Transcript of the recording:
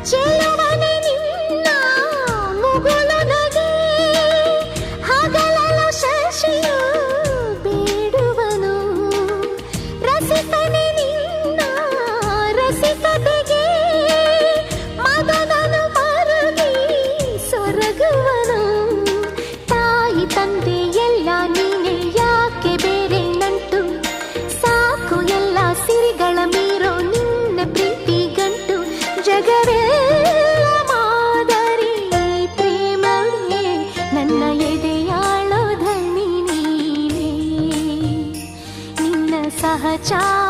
ಚೆಲುವನೆ ನಿನ್ನ ಮುಗುಳು ನಗೆ ಹಗಲಲು ಶಶಿಯು ಬೇಡುವನು ರಸಿಕನೆ ನಿನ್ನ ರಸಿಕತೆಗೆ ಮದನನು ಮರುಗಿ ಸೊರಗುವನು ತಾಯಿ ತಂದೆ ಎಲ್ಲ ನೀನೆ ಯಾಕೆ ಬೇರೆ ನಂಟು ಸಾಕು ಎಲ್ಲ ಸಿರಿಗಳ ಮೀರೋ ನಿನ್ನ ಪ್ರೀತಿ ಗಂಟು ಜಗವೆಲ್ಲ ಮಾದರಿ ಪ್ರೇಮವೇ ನನ್ನ ಎದೆಯಾಳೋ ಧನಿ ನೀನೇ ನಿನ್ನ ಸಹಚಾರ